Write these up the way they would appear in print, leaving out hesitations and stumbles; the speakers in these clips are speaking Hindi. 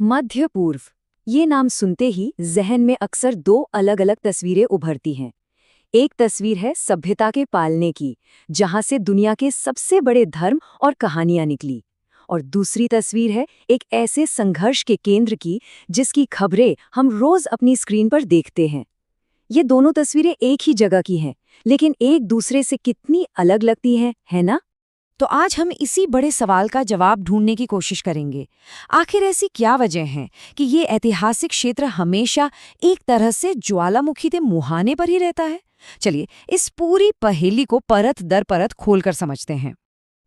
मध्य पूर्व। ये नाम सुनते ही जहन में अक्सर दो अलग अलग तस्वीरें उभरती हैं। एक तस्वीर है सभ्यता के पालने की, जहां से दुनिया के सबसे बड़े धर्म और कहानियां निकली। और दूसरी तस्वीर है एक ऐसे संघर्ष के केंद्र की, जिसकी खबरें हम रोज अपनी स्क्रीन पर देखते हैं। ये दोनों तस्वीरें एक ही जगह की हैं, लेकिन एक दूसरे से कितनी अलग लगती हैं, है ना? तो आज हम इसी बड़े सवाल का जवाब ढूंढने की कोशिश करेंगे। आखिर ऐसी क्या वजह है कि ये ऐतिहासिक क्षेत्र हमेशा एक तरह से ज्वालामुखी के मुहाने पर ही रहता है? चलिए इस पूरी पहेली को परत दर परत खोलकर समझते हैं।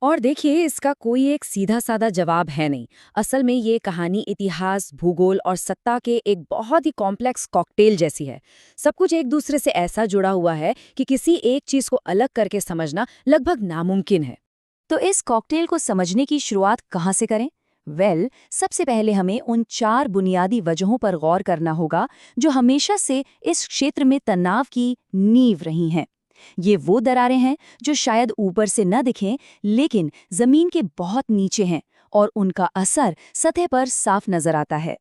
और देखिए, इसका कोई एक सीधा साधा जवाब है नहीं। असल में ये कहानी इतिहास, भूगोल और सत्ता के एक बहुत ही कॉम्प्लेक्स कॉकटेल जैसी है। सब कुछ एक दूसरे से ऐसा जुड़ा हुआ है कि किसी एक चीज को अलग करके समझना लगभग नामुमकिन है। तो इस कॉकटेल को समझने की शुरुआत कहाँ से करें? सबसे पहले हमें उन चार बुनियादी वजहों पर गौर करना होगा जो हमेशा से इस क्षेत्र में तनाव की नींव रही हैं। ये वो दरारें हैं जो शायद ऊपर से न दिखें, लेकिन जमीन के बहुत नीचे हैं और उनका असर सतह पर साफ नजर आता है।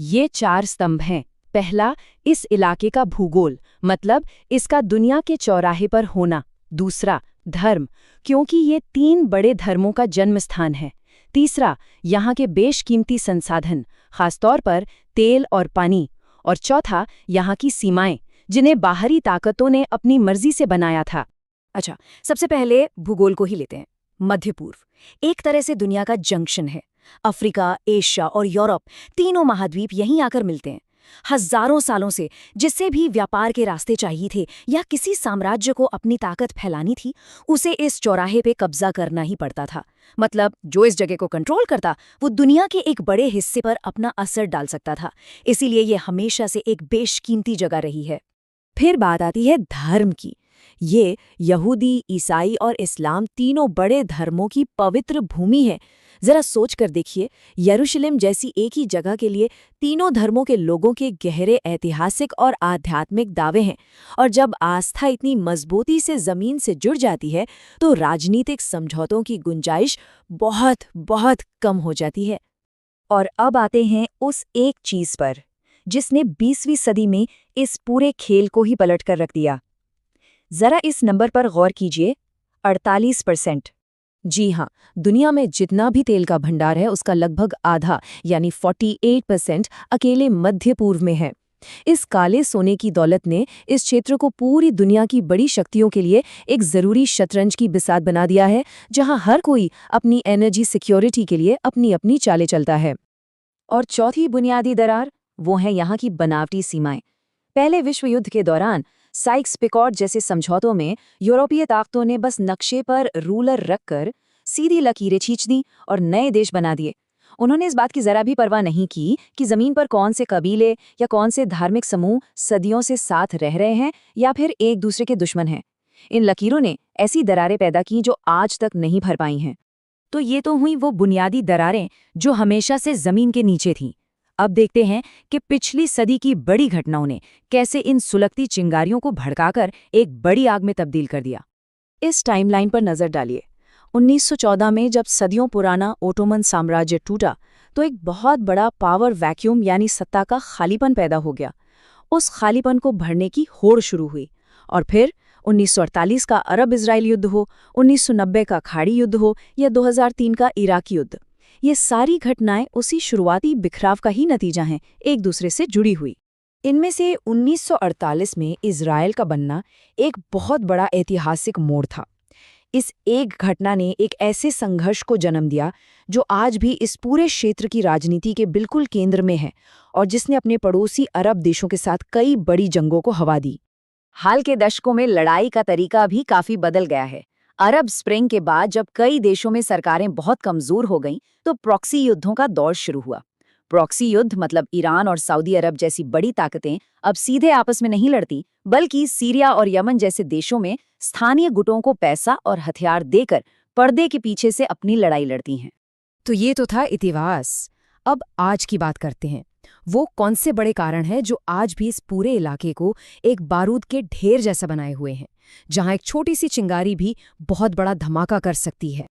ये चार स्तंभ हैं। पहला, इस इलाके का भूगोल, मतलब इसका दुनिया के चौराहे पर होना। दूसरा, धर्म, क्योंकि ये तीन बड़े धर्मों का जन्म स्थान है। तीसरा, यहाँ के बेशकीमती संसाधन, खासतौर पर तेल और पानी। और चौथा, यहाँ की सीमाएं, जिन्हें बाहरी ताकतों ने अपनी मर्जी से बनाया था। अच्छा, सबसे पहले भूगोल को ही लेते हैं। मध्य पूर्व एक तरह से दुनिया का जंक्शन है। अफ्रीका, एशिया और यूरोप, तीनों महाद्वीप यहीं आकर मिलते हैं। हजारों सालों से जिससे भी व्यापार के रास्ते चाहिए थे या किसी साम्राज्य को अपनी ताकत फैलानी थी, उसे इस चौराहे पे कब्जा करना ही पड़ता था। मतलब जो इस जगह को कंट्रोल करता, वो दुनिया के एक बड़े हिस्से पर अपना असर डाल सकता था। इसीलिए ये हमेशा से एक बेशकीमती जगह रही है। फिर बात आती है धर्म की। ये यहूदी, ईसाई और इस्लाम तीनों बड़े धर्मों की पवित्र भूमि है। जरा सोच कर देखिए, यरूशलेम जैसी एक ही जगह के लिए तीनों धर्मों के लोगों के गहरे ऐतिहासिक और आध्यात्मिक दावे हैं। और जब आस्था इतनी मजबूती से जमीन से जुड़ जाती है, तो राजनीतिक समझौतों की गुंजाइश बहुत बहुत कम हो जाती है। और अब आते हैं उस एक चीज पर, जिसने 20वीं सदी में इस पूरे खेल को ही पलट कर रख दिया। जरा इस नंबर पर गौर कीजिए, 48%। जी हाँ, दुनिया में जितना भी तेल का भंडार है, उसका लगभग आधा यानी 48% अकेले मध्य पूर्व में है। इस काले सोने की दौलत ने इस क्षेत्र को पूरी दुनिया की बड़ी शक्तियों के लिए एक जरूरी शतरंज की बिसात बना दिया है, जहां हर कोई अपनी एनर्जी सिक्योरिटी के लिए अपनी अपनी चालें चलता है। और चौथी बुनियादी दरार, वो है यहाँ की बनावटी सीमाएं। पहले विश्व युद्ध के दौरान साइक्स-पिकॉट जैसे समझौतों में यूरोपीय ताकतों ने बस नक्शे पर रूलर रखकर सीधी लकीरें खींच दी और नए देश बना दिए। उन्होंने इस बात की जरा भी परवाह नहीं की कि जमीन पर कौन से कबीले या कौन से धार्मिक समूह सदियों से साथ रह रहे हैं या फिर एक दूसरे के दुश्मन हैं। इन लकीरों ने ऐसी दरारें पैदा की जो आज तक नहीं भर पाई हैं। तो ये तो हुई वो बुनियादी दरारें जो हमेशा से जमीन के नीचे थीं। अब देखते हैं कि पिछली सदी की बड़ी घटनाओं ने कैसे इन सुलगती चिंगारियों को भड़काकर एक बड़ी आग में तब्दील कर दिया। इस टाइमलाइन पर नजर डालिए। 1914 में जब सदियों पुराना ओटोमन साम्राज्य टूटा, तो एक बहुत बड़ा पावर वैक्यूम यानी सत्ता का खालीपन पैदा हो गया। उस खालीपन को भरने की होड़ शुरू हुई। और फिर 1948 का अरब-इजराइल युद्ध हो, 1990 का खाड़ी युद्ध हो या 2003 का इराक युद्ध, ये सारी घटनाएं उसी शुरुआती बिखराव का ही नतीजा हैं, एक दूसरे से जुड़ी हुई। इनमें से 1948 में इजराइल का बनना एक बहुत बड़ा ऐतिहासिक मोड़ था। इस एक घटना ने एक ऐसे संघर्ष को जन्म दिया जो आज भी इस पूरे क्षेत्र की राजनीति के बिल्कुल केंद्र में है और जिसने अपने पड़ोसी अरब देशों के साथ कई बड़ी जंगों को हवा दी। हाल के दशकों में लड़ाई का तरीका भी काफी बदल गया है। अरब स्प्रिंग के बाद जब कई देशों में सरकारें बहुत कमजोर हो गईं, तो प्रॉक्सी युद्धों का दौर शुरू हुआ। प्रॉक्सी युद्ध मतलब ईरान और सऊदी अरब जैसी बड़ी ताकतें अब सीधे आपस में नहीं लड़ती, बल्कि सीरिया और यमन जैसे देशों में स्थानीय गुटों को पैसा और हथियार देकर पर्दे के पीछे से अपनी लड़ाई लड़ती हैं। तो ये तो था इतिहास। अब आज की बात करते हैं। वो कौन से बड़े कारण हैं जो आज भी इस पूरे इलाके को एक बारूद के ढेर जैसा बनाए हुए हैं, जहां एक छोटी सी चिंगारी भी बहुत बड़ा धमाका कर सकती है।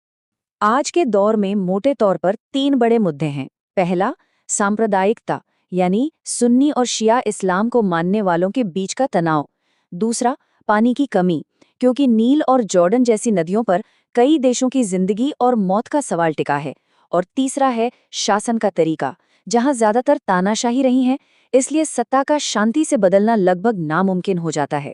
आज के दौर में मोटे तौर पर 3 बड़े मुद्दे हैं। पहला, सांप्रदायिकता यानी सुन्नी और शिया इस्लाम को मानने वालों के बीच का तनाव। दूसरा, पानी की कमी, क्योंकि नील और जॉर्डन जैसी नदियों पर कई देशों की जिंदगी और मौत का सवाल टिका है। और तीसरा है शासन का तरीका, जहां ज्यादातर तानाशाही रही है, इसलिए सत्ता का शांति से बदलना लगभग नामुमकिन हो जाता है।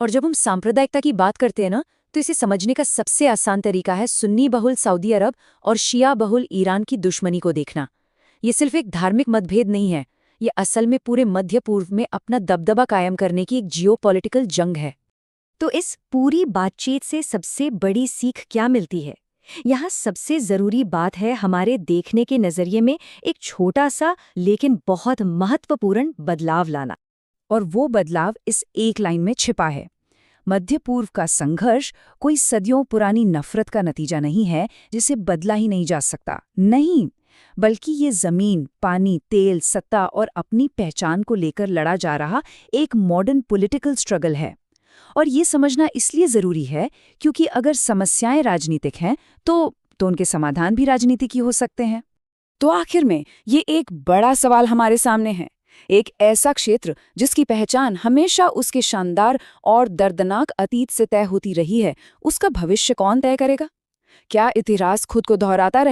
और जब हम सांप्रदायिकता की बात करते हैं ना, तो इसे समझने का सबसे आसान तरीका है सुन्नी बहुल सऊदी अरब और शिया बहुल ईरान की दुश्मनी को देखना। ये सिर्फ एक धार्मिक मतभेद नहीं है, ये असल में पूरे मध्य पूर्व में अपना दबदबा कायम करने की एक जियोपॉलिटिकल जंग है। तो इस पूरी बातचीत से सबसे बड़ी सीख क्या मिलती है? यहाँ सबसे जरूरी बात है हमारे देखने के नजरिए में एक छोटा सा लेकिन बहुत महत्वपूर्ण बदलाव लाना। और वो बदलाव इस एक लाइन में छिपा है। मध्य पूर्व का संघर्ष कोई सदियों पुरानी नफरत का नतीजा नहीं है जिसे बदला ही नहीं जा सकता, नहीं, बल्कि ये जमीन, पानी, तेल, सत्ता और अपनी पहचान को लेकर लड़ा जा रहा एक मॉडर्न पॉलिटिकल स्ट्रगल है। और ये समझना इसलिए जरूरी है क्योंकि अगर समस्याएं राजनीतिक हैं तो उनके समाधान भी राजनीतिक ही हो सकते हैं। तो आखिर में ये एक बड़ा सवाल हमारे सामने है, एक ऐसा क्षेत्र जिसकी पहचान हमेशा उसके शानदार और दर्दनाक अतीत से तय होती रही है, उसका भविष्य कौन तय करेगा? क्या इतिहास खुद को दोहराता रहे?